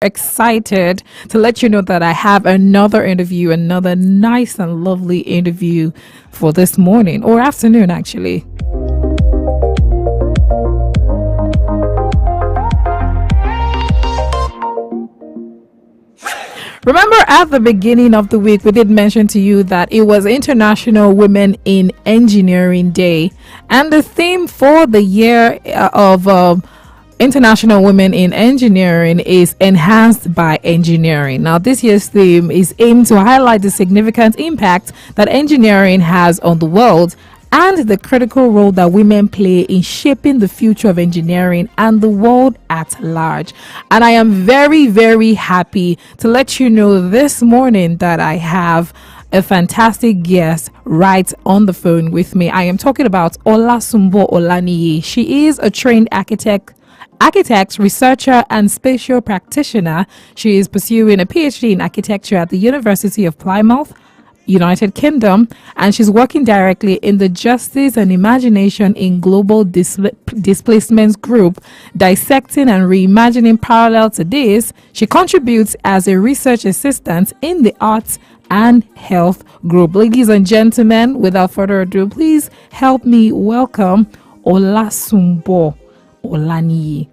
excited to let you know that I have another interview, another nice and lovely interview for this morning or afternoon, actually. Remember at the beginning of the week, we did mention to you that it was International Women in Engineering Day. And the theme for the year of International Women in Engineering is Enhanced by Engineering. Now, this year's theme is aimed to highlight the significant impact that engineering has on the world and the critical role that women play in shaping the future of engineering and the world at large. And I am very, very happy to let you know this morning that I have a fantastic guest right on the phone with me. I am talking about Olasumbo Olaniyi. She is a trained architect, researcher, and spatial practitioner. She is pursuing a PhD in architecture at the University of Plymouth, United Kingdom, and she's working directly in the Justice and Imagination in Global Displacements group, dissecting and reimagining. Parallel to this, she contributes as a research assistant in the Arts and Health group. Ladies and gentlemen, without further ado, please help me welcome Olasumbo Olaniyi.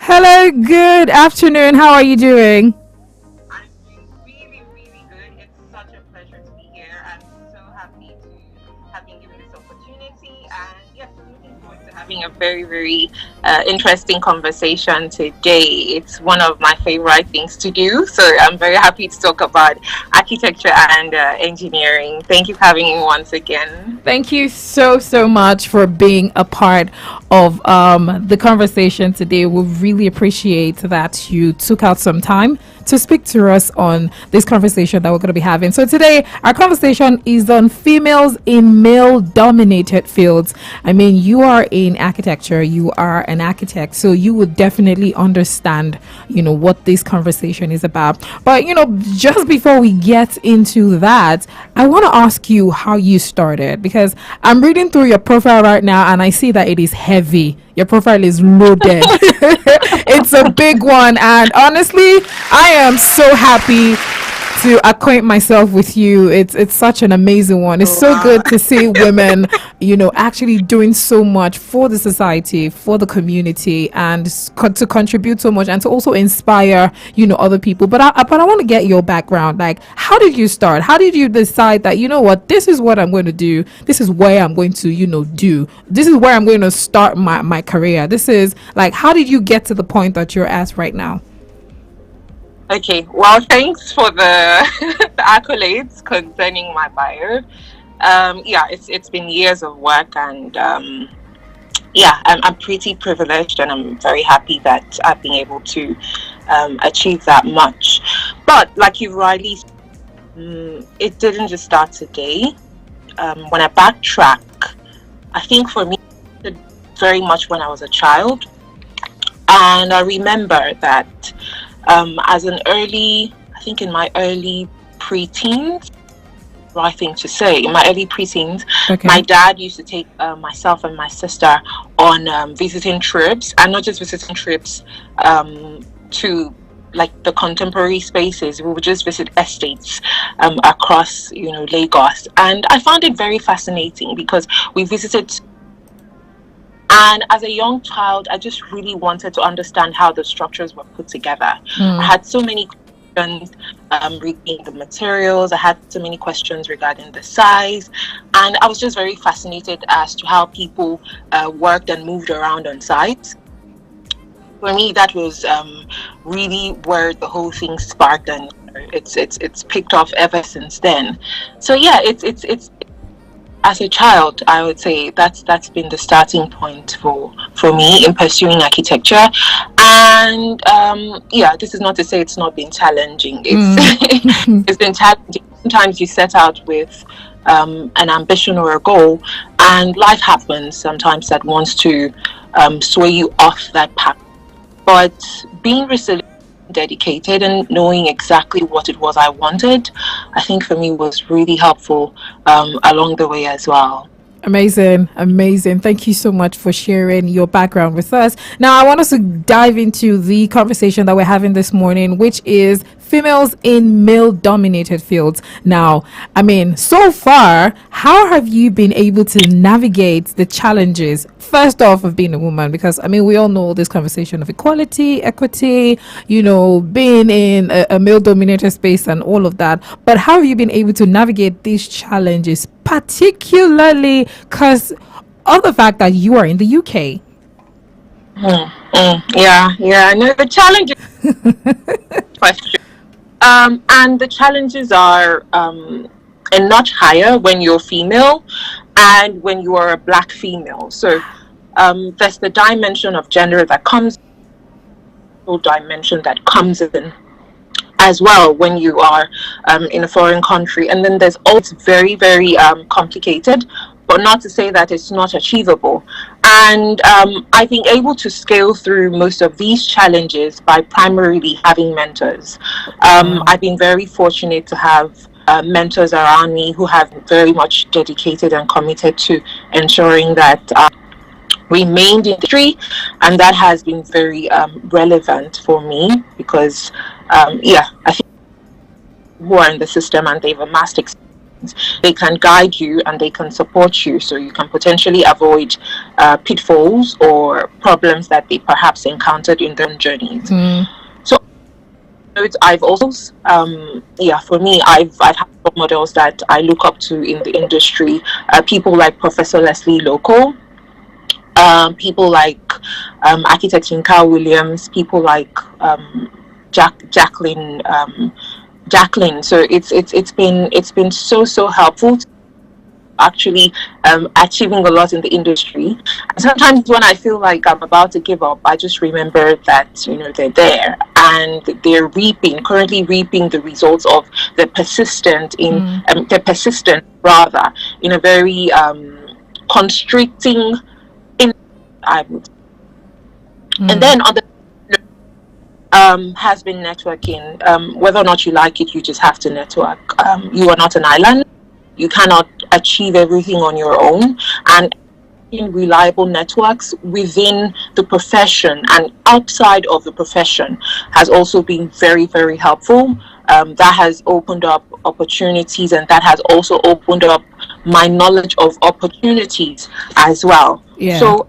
Hello, good afternoon. How are you doing? I'm doing really, really good. It's such a pleasure to be here. I'm so happy to have been given this opportunity. And yes, I'm looking forward to having a very, very interesting conversation today. It's one of my favorite things to do. So I'm very happy to talk about architecture and engineering. Thank you for having me once again. Thank you so much for being a part of the conversation today. We really appreciate that you took out some time to speak to us on this conversation that we're going to be having. So today, our conversation is on females in male-dominated fields. I mean, you are in architecture, you are an architect, so you would definitely understand, what this conversation is about. But, just before we get into that, I want to ask you how you started, because I'm reading through your profile right now and I see that it is heavy. Your profile is loaded. It's a big one. And honestly, I am so happy to acquaint myself with you. It's such an amazing one. It's so good to see women, actually doing so much for the society, for the community, and to contribute so much and to also inspire, other people. But I want to get your background. Like, how did you start? How did you decide that, this is what I'm going to do? This is where I'm going to, do. This is where I'm going to start my career. This is like, how did you get to the point that you're at right now? Okay, well, thanks for the accolades concerning my bio. It's been years of work, and I'm pretty privileged, and I'm very happy that I've been able to achieve that much. But like you rightly said, it didn't just start today. When I backtrack, I think for me, it very much when I was a child, and I remember that. As an I think in my early preteens, right thing to say, in my early preteens, okay. My dad used to take myself and my sister on visiting trips, and not just visiting trips to like the contemporary spaces. We would just visit estates across, Lagos, and I found it very fascinating because we visited. And as a young child, I just really wanted to understand how the structures were put together. I had so many questions regarding the materials. I had so many questions regarding the size. And I was just very fascinated as to how people worked and moved around on site. For me, that was really where the whole thing sparked, and it's picked off ever since then. So yeah, it's as a child, I would say that's been the starting point for me in pursuing architecture. And this is not to say it's not been challenging. It's been challenging. Sometimes you set out with an ambition or a goal, and life happens sometimes that wants to sway you off that path. But being resilient, dedicated, and knowing exactly what it was I wanted, I think for me was really helpful along the way as well. Amazing, amazing. Thank you so much for sharing your background with us. Now, I want us to dive into the conversation that we're having this morning, which is females in male dominated fields. Now, I mean, so far, how have you been able to navigate the challenges, first off, of being a woman? Because, I mean, we all know this conversation of equality, equity, being in a male dominated space and all of that. But how have you been able to navigate these challenges, particularly because of the fact that you are in the UK? Yeah. No, the challenge is question. And the challenges are a notch higher when you're female and when you are a black female. So there's the dimension of gender that comes, dimension that comes in as well when you are in a foreign country. And then there's also very, very complicated, but not to say that it's not achievable. And I've been able to scale through most of these challenges by primarily having mentors. I've been very fortunate to have mentors around me who have very much dedicated and committed to ensuring that remained in the industry, and that has been very relevant for me because I think who are in the system and they've amassed experience, they can guide you and they can support you so you can potentially avoid pitfalls or problems that they perhaps encountered in their own journeys. So I've also for me, I've had role models that I look up to in the industry, people like Professor Leslie Loco, people like architect Yinka Williams, people like Jacqueline. So it's been so helpful to actually achieving a lot in the industry. And sometimes when I feel like I'm about to give up, I just remember that they're there and they're currently reaping the results of the persistent rather in a very constricting. I would. And then on the has been networking. Whether or not you like it, you just have to network. You are not an island. You cannot achieve everything on your own. And in reliable networks within the profession and outside of the profession has also been very, very helpful. That has opened up opportunities, and that has also opened up my knowledge of opportunities as well. Yeah. So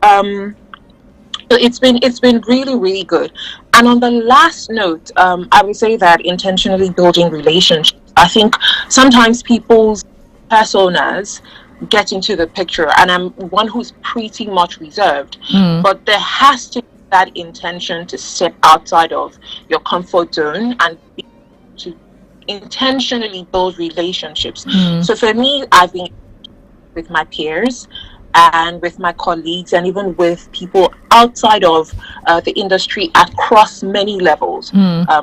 it's been really, really good. And on the last note, I would say that intentionally building relationships. I think sometimes people's personas get into the picture, and I'm one who's pretty much reserved, but there has to be that intention to step outside of your comfort zone and to intentionally build relationships. So for me, I've been with my peers and with my colleagues and even with people outside of the industry across many levels.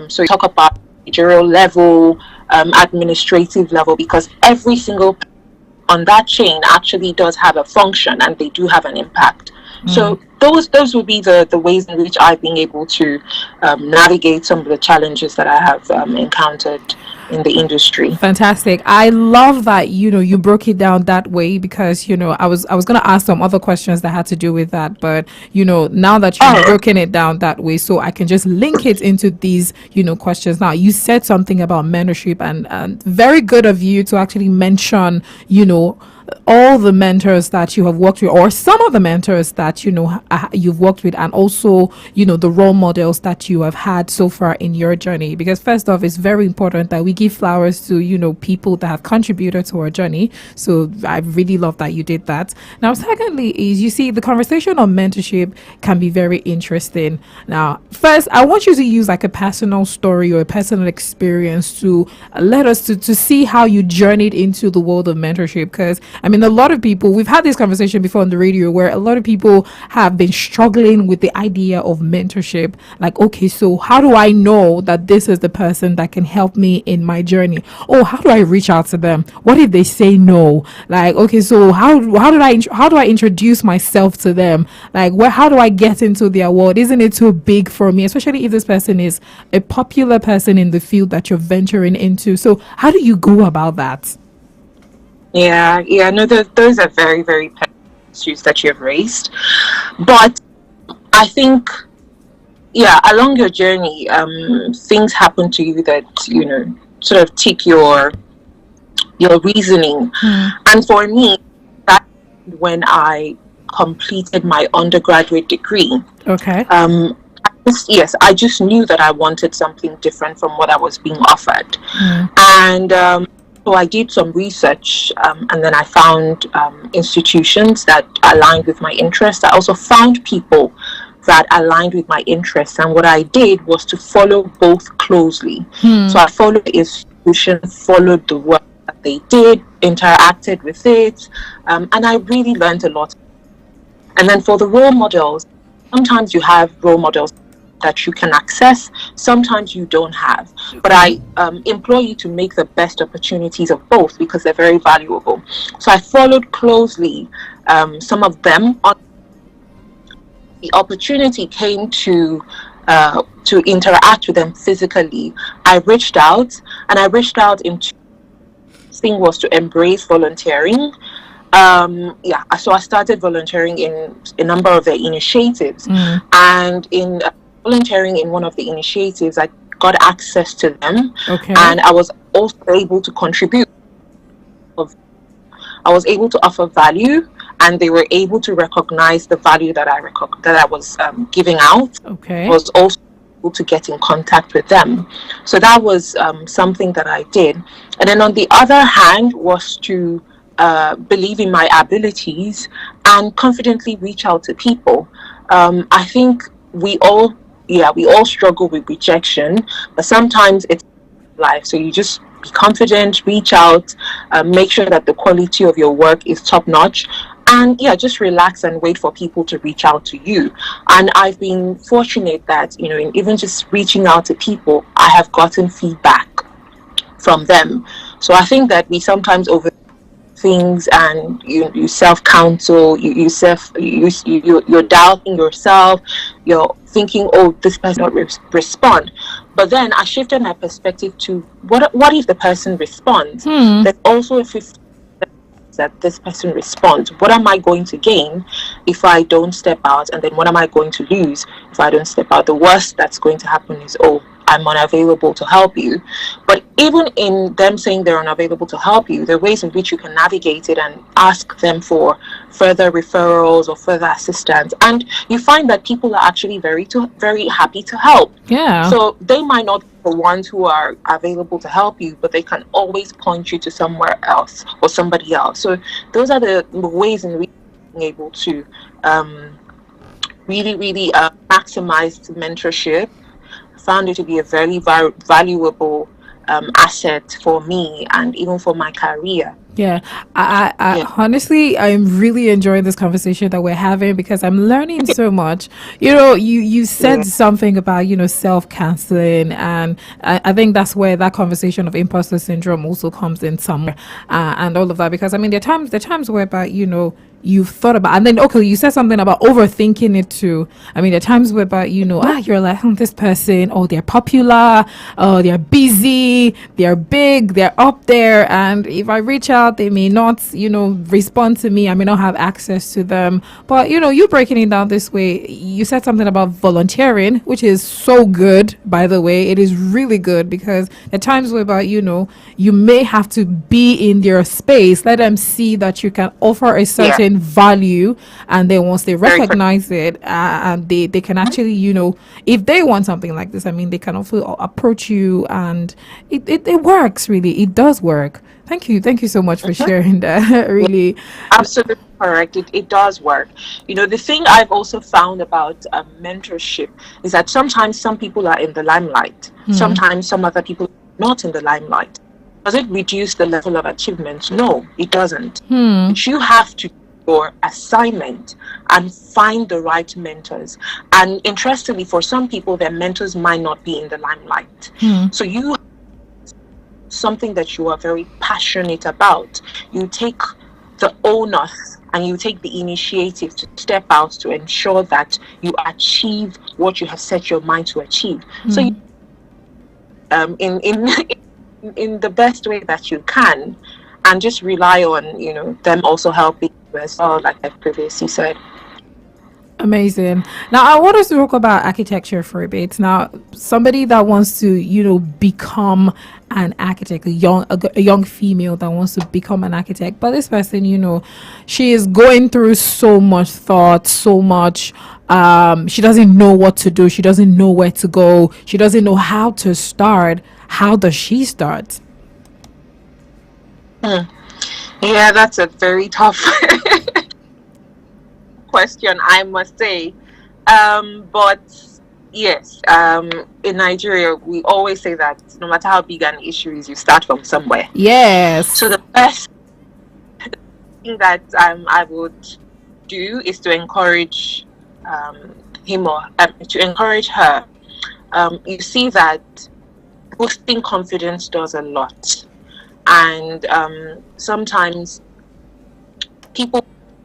So you talk about managerial level, administrative level, because every single on that chain actually does have a function and they do have an impact. So those would be the ways in which I've been able to navigate some of the challenges that I have encountered in the industry. Fantastic. I love that you broke it down that way, because I was going to ask some other questions that had to do with that, but now that you've broken it down that way, so I can just link it into these questions. Now, you said something about mentorship, and very good of you to actually mention all the mentors that you have worked with, or some of the mentors that you've worked with, and also the role models that you have had so far in your journey. Because first off, it's very important that we give flowers to people that have contributed to our journey. So I really love that you did that. Now, secondly, is the conversation on mentorship can be very interesting. Now, first, I want you to use like a personal story or a personal experience to let us to see how you journeyed into the world of mentorship. Because I mean, a lot of people, we've had this conversation before on the radio, where a lot of people have been struggling with the idea of mentorship. Like, okay, so how do I know that this is the person that can help me in my journey? Oh, how do I reach out to them? What if they say no? Like, okay, so how do I introduce myself to them? Like, how do I get into their world? Isn't it too big for me? Especially if this person is a popular person in the field that you're venturing into. So how do you go about that? Yeah. No, those are very, very pertinent issues that you've raised. But I think, yeah, along your journey, things happen to you that, sort of tick your reasoning. Hmm. And for me, that when I completed my undergraduate degree, Okay. yes, I just knew that I wanted something different from what I was being offered. Hmm. And so I did some research, and then I found institutions that aligned with my interests. I also found people that aligned with my interests. And what I did was to follow both closely. Hmm. So I followed the institution, followed the work that they did, interacted with it, and I really learned a lot. And then for the role models, sometimes you have role models that you can access, sometimes you don't have. But I implore you to make the best opportunities of both because they're very valuable. So I followed closely some of them. On the opportunity came to interact with them physically. I reached out, and I reached out into thing was to embrace volunteering. Yeah, so I started volunteering in a number of their initiatives, and in volunteering in one of the initiatives, I got access to them, Okay. and I was also able to contribute. I was able to offer value, and they were able to recognize the value that I was giving out. Okay. I was also able to get in contact with them. So that was something that I did. And then on the other hand was to believe in my abilities and confidently reach out to people. I think we all struggle with rejection, but sometimes it's life. So you just be confident, reach out, make sure that the quality of your work is top notch, and yeah, just relax and wait for people to reach out to you. And I've been fortunate that, in even just reaching out to people, I have gotten feedback from them. So I think that we sometimes over things, and you self counsel, you're doubting yourself, you're thinking, oh, this person will respond. But then I shifted my perspective to what if the person responds? There's also a 50 that this person responds. What am I going to gain if I don't step out? And then what am I going to lose if I don't step out? The worst that's going to happen is, oh, I'm unavailable to help you. But even in them saying they're unavailable to help you, there are ways in which you can navigate it and ask them for further referrals or further assistance. And you find that people are actually very happy to help. Yeah. So they might not be the ones who are available to help you, but they can always point you to somewhere else or somebody else. So those are the ways in which being able to really maximize mentorship. Found it to be a very valuable asset for me and even for my career. Yeah, I honestly, I'm really enjoying this conversation that we're having because I'm learning so much. You said something about, self-canceling, and I think that's where that conversation of imposter syndrome also comes in somewhere, and all of that. Because I mean, there are times whereby, you've thought about, and then okay, you said something about overthinking it too. I mean, there are times whereby you're like, this person, oh, they're popular, oh, they're busy, they're big, they're up there, and if I reach out, they may not respond to me, I may not have access to them. But you breaking it down this way, you said something about volunteering, which is so good, by the way. It is really good because at times whereby you may have to be in their space, let them see that you can offer a certain value, and then once they recognize it, and they can actually if they want something like this, I mean, they can also approach you, and it works. Really, it does work. Thank you so much for sharing that. Really, absolutely correct. It does work. The thing I've also found about mentorship is that sometimes some people are in the limelight, sometimes some other people are not in the limelight. Does it reduce the level of achievement? No, it doesn't. You have to your assignment and find the right mentors. And interestingly, for some people, their mentors might not be in the limelight. So you have something that you are very passionate about. You take the onus and you take the initiative to step out to ensure that you achieve what you have set your mind to achieve. So in the best way that you can. and just rely on, them also helping you as well, like I previously said. Amazing. Now, I want us to talk about architecture for a bit. Now, somebody that wants to, become an architect, a young female that wants to become an architect, but this person, she is going through so much thought, so much. She doesn't know what to do. She doesn't know where to go. She doesn't know how to start. How does she start? Yeah, that's a very tough question, I must say. But yes, in Nigeria, we always say that no matter how big an issue is, you start from somewhere. Yes. So the best thing that I would do is to encourage him or to encourage her. You see that boosting confidence does a lot, and sometimes people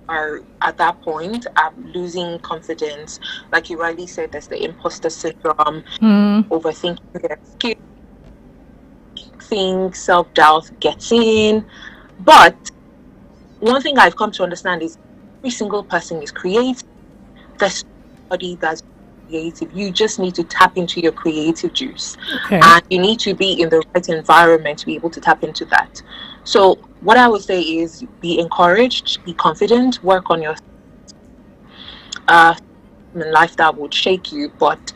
are at that point losing confidence. Like you rightly said, there's the imposter syndrome, overthinking their skills, self-doubt gets in. But one thing I've come to understand is every single person is creative. There's somebody that's creative. You just need to tap into your creative juice. Okay. And you need to be in the right environment to be able to tap into that. So what I would say is be encouraged, be confident, work on your life that would shake you, but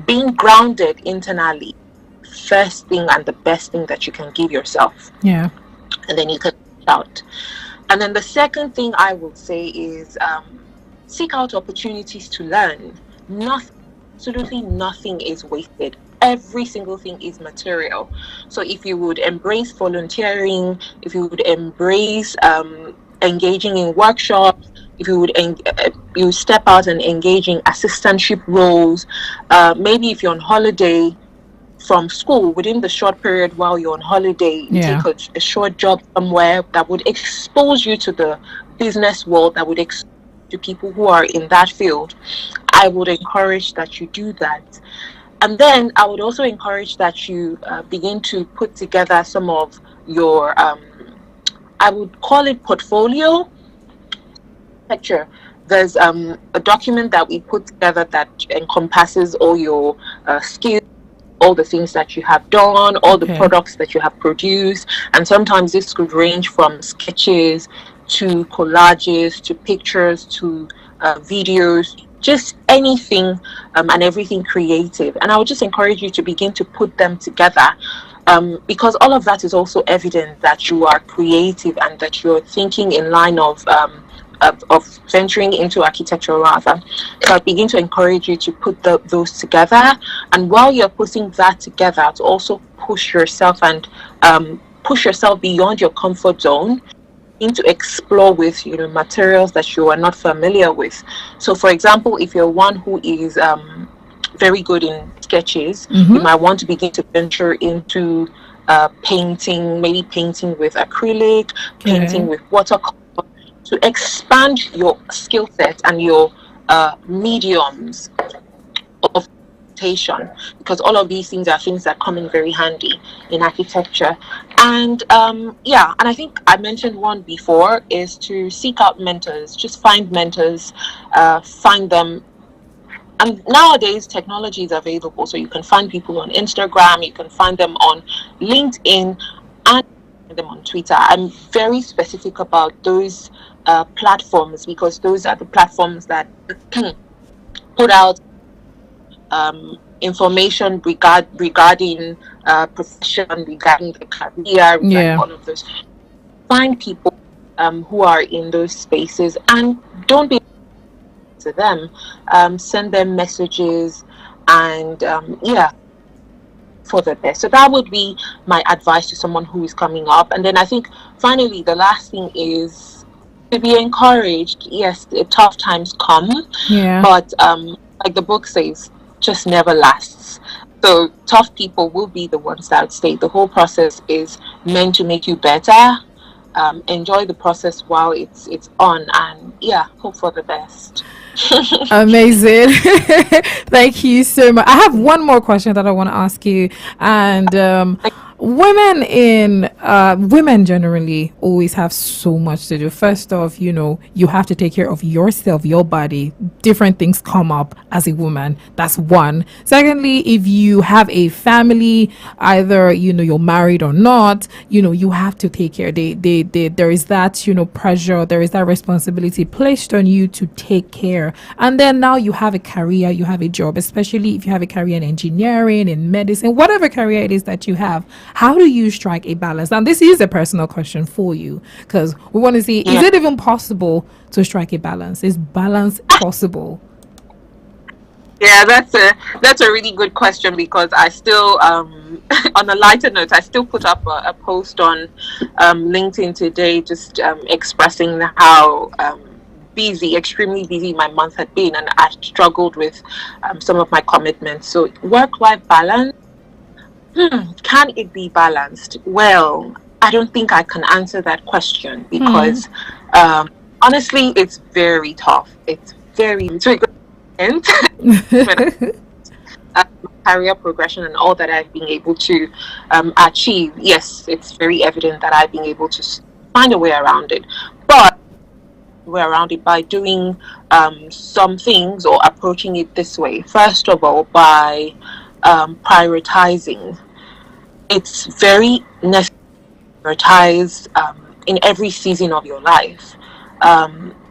being grounded internally, first thing and the best thing that you can give yourself. Yeah. And then you can out. And then the second thing I would say is seek out opportunities to learn. Absolutely nothing is wasted. Every single thing is material. So if you would embrace volunteering, if you would embrace engaging in workshops, if you would you step out and engage in assistantship roles, maybe if you're on holiday from school, within the short period while you're on holiday, you take a short job somewhere that would expose you to the business world, that would expose to people who are in that field. I would encourage that you do that. And then I would also encourage that you begin to put together some of your, I would call it portfolio picture. There's a document that we put together that encompasses all your skills, all the things that you have done, all the products that you have produced. And sometimes this could range from sketches to collages to pictures to videos, just anything and everything creative. And I would just encourage you to begin to put them together, because all of that is also evident that you are creative and that you're thinking in line of venturing into architecture rather. So I begin to encourage you to put those together, and while you're putting that together, to also push yourself and push yourself beyond your comfort zone, to explore with materials that you are not familiar with. So for example, if you're one who is very good in sketches, you might want to begin to venture into painting, maybe painting with acrylic, painting with watercolor, to expand your skill set and your mediums of presentation, because all of these things are things that come in very handy in architecture. And and I think I mentioned one before, is to seek out mentors. Just find mentors, find them. And nowadays technology is available, so you can find people on Instagram, you can find them on LinkedIn, and them on Twitter. I'm very specific about those platforms, because those are the platforms that put out information regarding profession, regarding the career, regarding all of those. Find people who are in those spaces, and don't be to them. Send them messages, and for the best. So that would be my advice to someone who is coming up. And then I think finally the last thing is to be encouraged. Yes, the tough times come, but like the book says, just never lasts. So tough people will be the ones that stay. The whole process is meant to make you better. Enjoy the process while it's on, and hope for the best. Amazing. Thank you so much. I have one more question that I want to ask you, and Women generally always have so much to do. First off, you have to take care of yourself, your body. Different things come up as a woman. That's one. Secondly, if you have a family, either you're married or not, you have to take care. There is that pressure, there is that responsibility placed on you to take care. And then now you have a career, you have a job, especially if you have a career in engineering, in medicine, whatever career it is that you have. How do you strike a balance? And this is a personal question for you, because we want to see, is Yeah. it even possible to strike a balance? Is balance possible? Yeah, that's a really good question, because I still on a lighter note, I still put up a post on LinkedIn today, just expressing how extremely busy my month had been, and I struggled with some of my commitments. So work-life balance, can it be balanced? Well, I don't think I can answer that question, because honestly, it's very tough. It's very to a good extent. Career progression and all that I've been able to achieve, yes, it's very evident that I've been able to find a way around it. But way around it by doing some things, or approaching it this way. First of all, by prioritizing. It's very necessary to prioritize in every season of your life.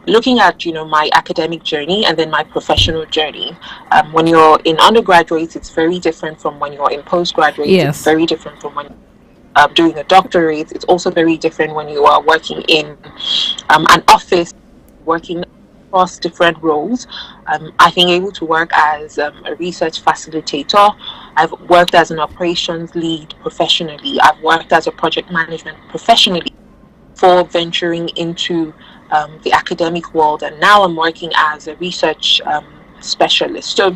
Looking at my academic journey and then my professional journey, when you're in undergraduate, it's very different from when you're in postgraduate. It's Yes. very different from when doing a doctorate. It's also very different when you are working in an office, working across different roles. I've been able to work as a research facilitator. I've worked as an operations lead professionally. I've worked as a project management professionally before venturing into the academic world, and now I'm working as a research specialist. So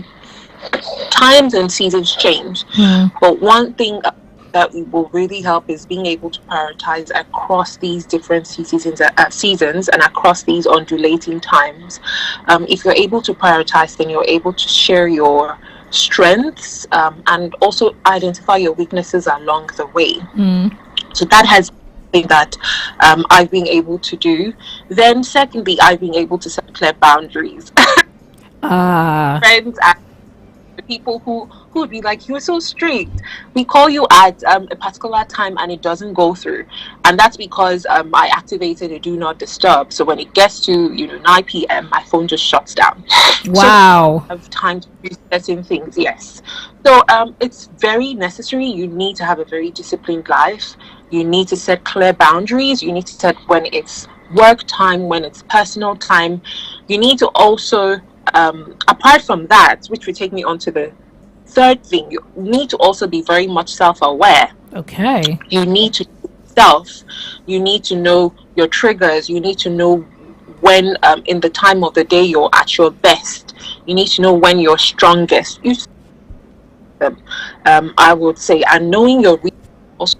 times and seasons change, but one thing that will really help is being able to prioritize across these different seasons and across these undulating times. If you're able to prioritize, then you're able to share your strengths and also identify your weaknesses along the way. So that has been that I've been able to do. Then secondly, I've been able to set clear boundaries. Friends and the people who would be like, "You're so strict. We call you at a particular time and it doesn't go through," and that's because I activated a do not disturb. So when it gets to 9 p.m., my phone just shuts down. Wow. So I have time to do certain things. Yes. So it's very necessary. You need to have a very disciplined life. You need to set clear boundaries. You need to set when it's work time, when it's personal time. You need to also apart from that, which will take me on to the third thing, you need to also be very much self-aware. Okay. You need to you need to know your triggers. You need to know when in the time of the day you're at your best. You need to know when you're strongest. I would say, and knowing your also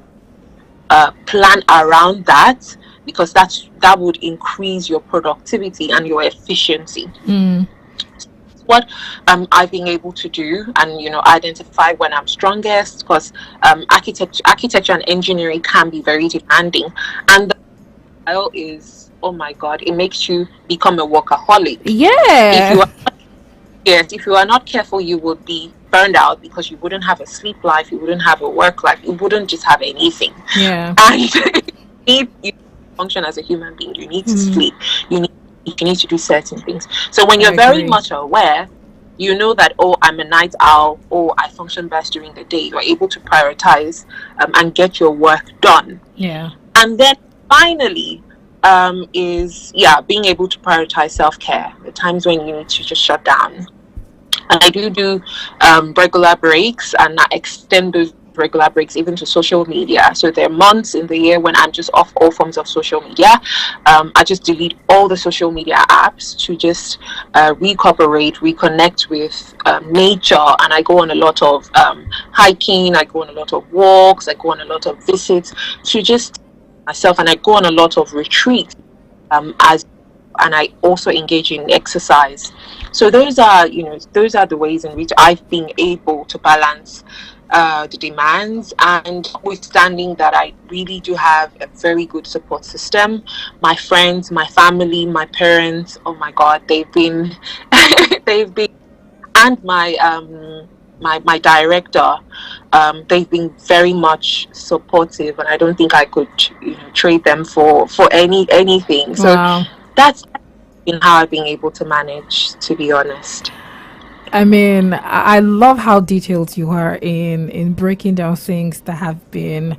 plan around that, because that would increase your productivity and your efficiency. What I've been able to do, and identify when I'm strongest, because architecture and engineering can be very demanding, and the style is, oh my god, it makes you become a workaholic. Yeah. If you are not careful, you would be burned out, because you wouldn't have a sleep life, you wouldn't have a work life, you wouldn't just have anything. Yeah. And you function as a human being, you need to sleep, you need to do certain things. So when you're very much aware, you know that, oh, I'm a night owl, or I function best during the day, you're able to prioritize and get your work done. Yeah. And then finally is being able to prioritize self-care, the times when you need to just shut down. And I do regular breaks, and I extend those regular breaks even to social media. So there are months in the year when I'm just off all forms of social media. I just delete all the social media apps to just reconnect with nature, and I go on a lot of hiking, I go on a lot of walks, I go on a lot of visits to just myself, and I go on a lot of retreats as and I also engage in exercise. So those are the ways in which I've been able to balance the demands, and notwithstanding that I really do have a very good support system. My friends, my family, my parents, oh my God, they've been they've been, and my director, they've been very much supportive, and I don't think I could trade them for anything. So Wow. that's been how I've been able to manage, to be honest. I mean, I love how detailed you are in breaking down things that have been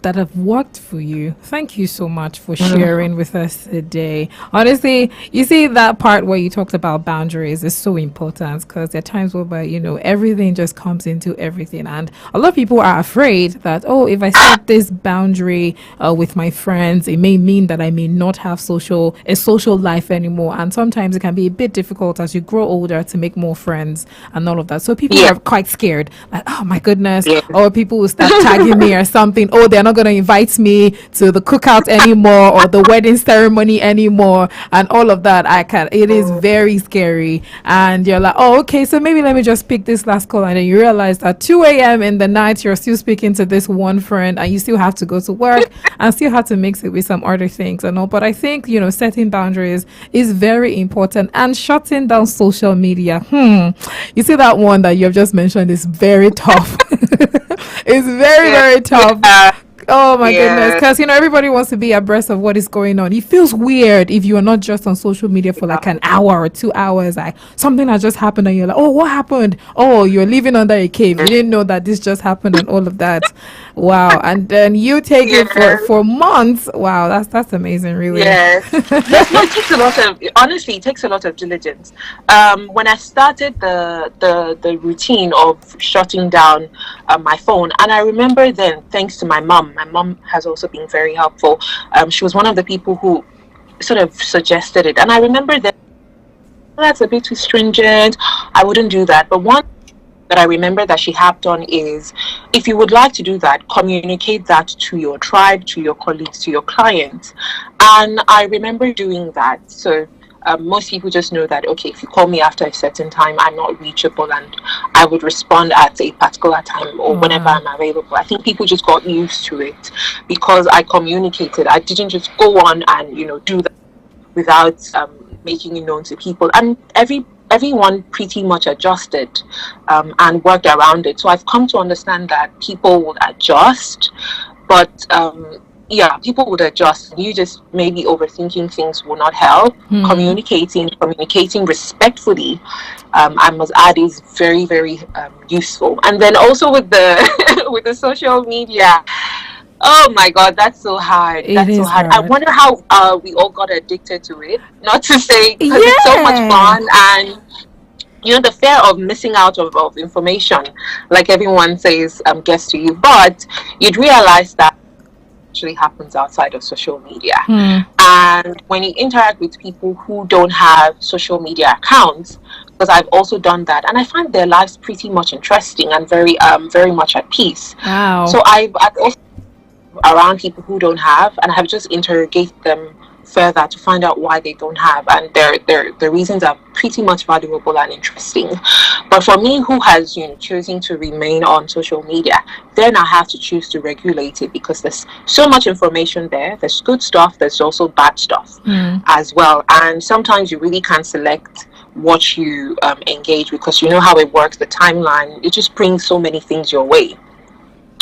that have worked for you. Thank you so much for sharing with us today. Honestly, you see that part where you talked about boundaries is so important, because there are times where everything just comes into everything, and a lot of people are afraid that, oh, if I set this boundary with my friends, it may mean that I may not have a social life anymore, and sometimes it can be a bit difficult as you grow older to make more friends and all of that. So people Yeah, are quite scared, like, oh my goodness, yeah, or people will start tagging me or something. Oh, they're not going to invite me to the cookout anymore or the wedding ceremony anymore, and all of that. It is very scary. And you're like, oh, okay, so maybe let me just pick this last call. And then you realize that 2 a.m. in the night, you're still speaking to this one friend, and you still have to go to work and still have to mix it with some other things and all. But I think, setting boundaries is very important, and shutting down social media. You see, that one that you have just mentioned is very tough. It's very, yeah, very tough. yeah, Oh my goodness, yeah, because everybody wants to be abreast of what is going on. It feels weird if you are not just on social media for like an hour or 2 hours. Like something has just happened, and you're like, oh, what happened? Oh, you're living under a cave. You didn't know that this just happened, and all of that. Wow. And then you take it for yeah. months. Wow, that's amazing, really. Yes. No, it takes a lot of, honestly, it takes a lot of diligence. When I started the routine of shutting down my phone, and I remember then, thanks to my mom has also been very helpful. She was one of the people who sort of suggested it. And I remember that that's a bit too stringent. I wouldn't do that. But one that I remember that she harped on is, if you would like to do that, communicate that to your tribe, to your colleagues, to your clients. And I remember doing that. So most people just know that, okay, if you call me after a certain time, I'm not reachable, and I would respond at a particular time or whenever Wow. I'm available. I think people just got used to it because I communicated. I didn't just go on and, do that without making it known to people. And everyone pretty much adjusted and worked around it. So I've come to understand that people will adjust, but yeah, people would adjust. You just maybe overthinking things will not help. Communicating respectfully, I must add, is very, very useful. And then also with the with the social media, oh my God, that's so hard. It That's so is hard. I hard. wonder how we all got addicted to it. Not to say, because it's so much Yeah. fun, and the fear of missing out of information, like everyone says, gets to you. But you'd realize that actually happens outside of social media. And when you interact with people who don't have social media accounts, because I've also done that, and I find their lives pretty much interesting and very much at peace. Wow. So I've also around people who don't have, and I have just interrogated them further to find out why they don't have, and their reasons are pretty much valuable and interesting. But for me, who has choosing to remain on social media, then I have to choose to regulate it, because there's so much information there. There's good stuff, there's also bad stuff as well, and sometimes you really can't select what you engage, because you know how it works. The timeline, it just brings so many things your way.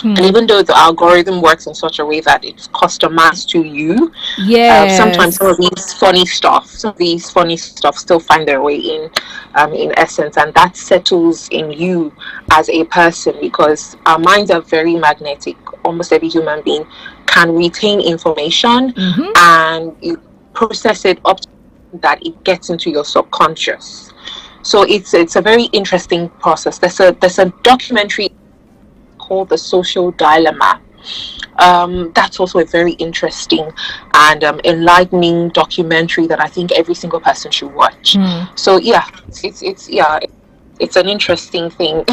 And even though the algorithm works in such a way that it's customized to you, sometimes Yes. some of these funny stuff still find their way in essence, and that settles in you as a person, because our minds are very magnetic. Almost every human being can retain information, and you process it up to that it gets into your subconscious. So it's a very interesting process. There's a documentary called The Social Dilemma. That's also a very interesting and enlightening documentary that I think every single person should watch. So yeah, it's an interesting thing.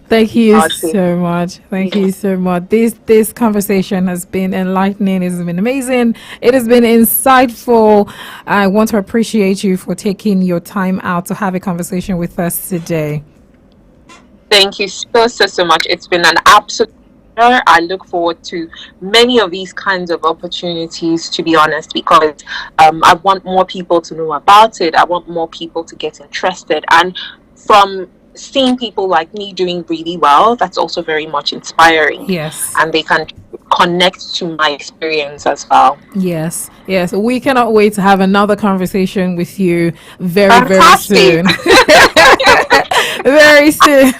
Thank you I'd say. so much. Thank you so much. This conversation has been enlightening. It has been amazing. It has been insightful. I want to appreciate you for taking your time out to have a conversation with us today. Thank you so much. It's been an absolute pleasure. I look forward to many of these kinds of opportunities, to be honest, because I want more people to know about it. I want more people to get interested. And from seeing people like me doing really well, that's also very much inspiring. Yes. And they can connect to my experience as well. Yes. Yes. We cannot wait to have another conversation with you very, very Fantastic. soon. Very soon.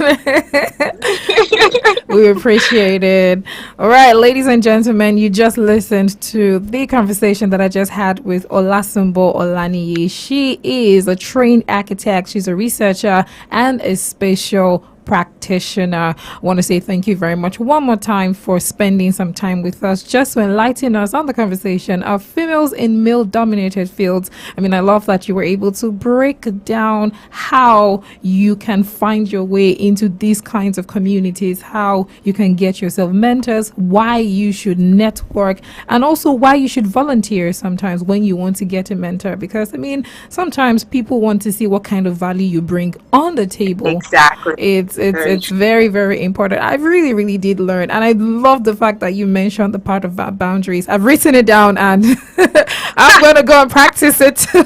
We appreciate it. All right, ladies and gentlemen, you just listened to the conversation that I just had with Olasumbo Olaniyi. She is a trained architect, she's a researcher and a spatial practitioner. I want to say thank you very much one more time for spending some time with us just to enlighten us on the conversation of females in male dominated fields. I mean, I love that you were able to break down how you can find your way into these kinds of communities, how you can get yourself mentors, why you should network, and also why you should volunteer sometimes when you want to get a mentor. Because I mean, sometimes people want to see what kind of value you bring on the table. Exactly. It's very, very important. I really did learn, and I love the fact that you mentioned the part about boundaries. I've written it down, and I'm gonna go and practice it too.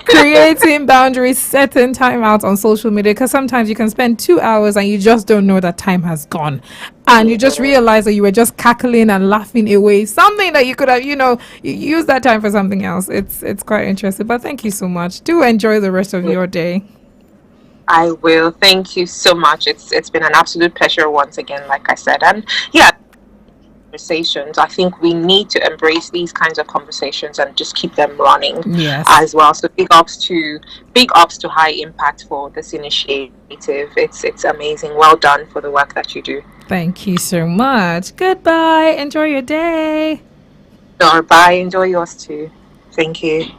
Creating boundaries, setting time out on social media, because sometimes you can spend 2 hours and you just don't know that time has gone, and you just realize that you were just cackling and laughing away something that you could have, you use that time for something else. It's quite interesting. But thank you so much. Do enjoy the rest of your day. I will. Thank you so much. It's been an absolute pleasure once again, like I said. And yeah, conversations. I think we need to embrace these kinds of conversations and just keep them running. Yes. As well. So big ups to High Impact for this initiative. It's amazing. Well done for the work that you do. Thank you so much. Goodbye. Enjoy your day. Bye. Enjoy yours too. Thank you.